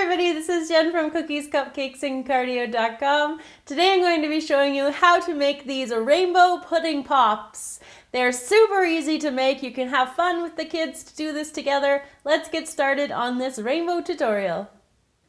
everybody, this is Jen from Cookies Cupcakes and Cardio.com. Today I'm going to be showing you how to make these rainbow pudding pops. They're super easy to make. You can have fun with the kids to do this together. Let's get started on this rainbow tutorial.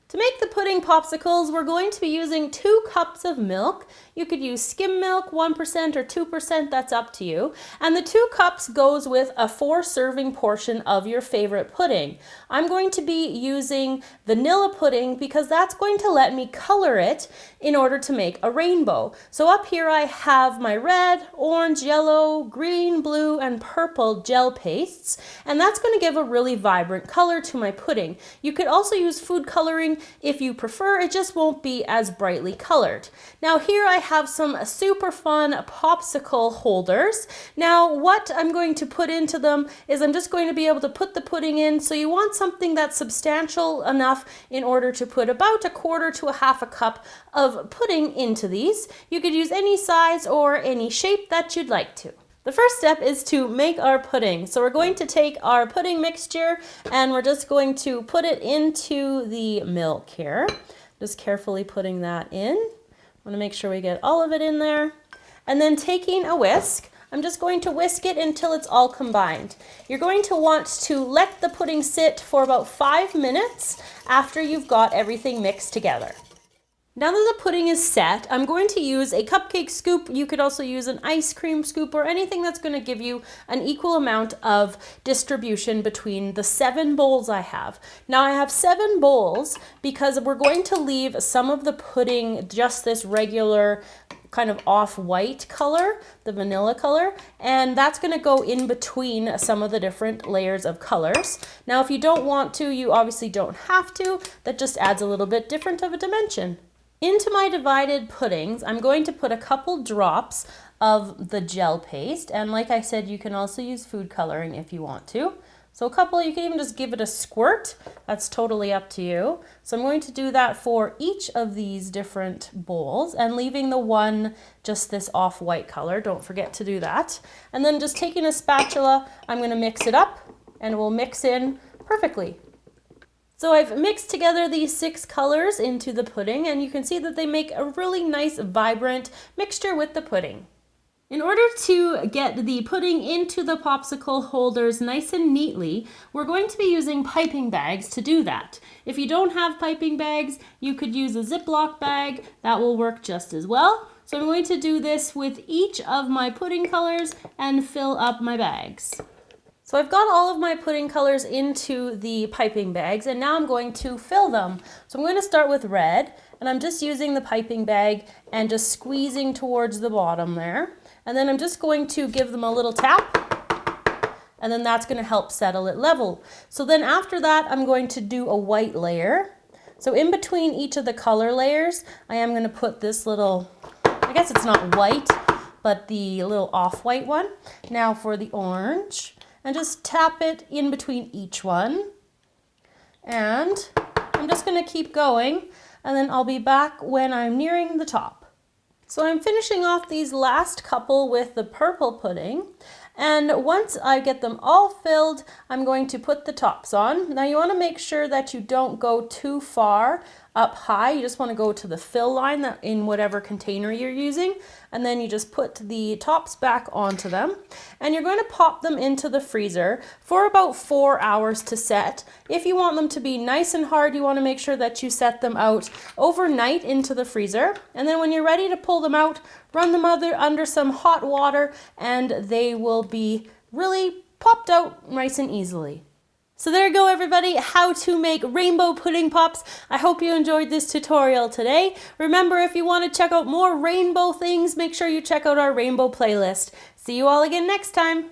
To make the pudding popsicles, we're going to be using 2 cups of milk. You could use skim milk, 1% or 2%, that's up to you. And the 2 cups goes with a 4-serving portion of your favorite pudding. I'm going to be using vanilla pudding because that's going to let me color it in order to make a rainbow. So up here I have my red, orange, yellow, green, blue, and purple gel pastes, and that's going to give a really vibrant color to my pudding. You could also use food coloring if you prefer, it just won't be as brightly colored. Now here I have some super fun popsicle holders. Now what I'm going to put into them is I'm just going to be able to put the pudding in, so you want something that's substantial enough in order to put about 1/4 to 1/2 cup of pudding into these. You could use any size or any shape that you'd like to. The first step is to make our pudding. So we're going to take our pudding mixture and we're just going to put it into the milk here. Just carefully putting that in. I want to make sure we get all of it in there. And then taking a whisk, I'm just going to whisk it until it's all combined. You're going to want to let the pudding sit for about 5 minutes after you've got everything mixed together. Now that the pudding is set, I'm going to use a cupcake scoop. You could also use an ice cream scoop or anything that's going to give you an equal amount of distribution between the 7 bowls I have. Now I have 7 bowls because we're going to leave some of the pudding just this regular kind of off-white color, the vanilla color, and that's going to go in between some of the different layers of colors. Now if you don't want to, you obviously don't have to. That just adds a little bit different of a dimension. Into my divided puddings, I'm going to put a couple drops of the gel paste, and like I said, you can also use food coloring if you want to. So a couple, you can even just give it a squirt, that's totally up to you. So I'm going to do that for each of these different bowls and leaving the one just this off-white color, don't forget to do that. And then just taking a spatula, I'm going to mix it up and it will mix in perfectly. So I've mixed together these 6 colors into the pudding, and you can see that they make a really nice vibrant mixture with the pudding. In order to get the pudding into the popsicle holders nice and neatly, we're going to be using piping bags to do that. If you don't have piping bags, you could use a Ziploc bag. That will work just as well. So I'm going to do this with each of my pudding colors and fill up my bags. So I've got all of my pudding colors into the piping bags, and now I'm going to fill them. So I'm going to start with red, and I'm just using the piping bag and just squeezing towards the bottom there. And then I'm just going to give them a little tap, and then that's going to help settle it level. So then after that, I'm going to do a white layer. So in between each of the color layers, I am going to put this little, I guess it's not white, but the little off-white one. Now for the orange. And just tap it in between each one. And I'm just going to keep going, and then I'll be back when I'm nearing the top. So I'm finishing off these last couple with the purple pudding, and once I get them all filled, I'm going to put the tops on. Now you want to make sure that you don't go too far up high. You just want to go to the fill line that in whatever container you're using, and then you just put the tops back onto them, and you're going to pop them into the freezer for about 4 hours to set. If you want them to be nice and hard, you want to make sure that you set them out overnight into the freezer, and then when you're ready to pull them out, run them under some hot water, and they will be really popped out nice and easily. So there you go, everybody, how to make rainbow pudding pops. I hope you enjoyed this tutorial today. Remember, if you want to check out more rainbow things, make sure you check out our rainbow playlist. See you all again next time.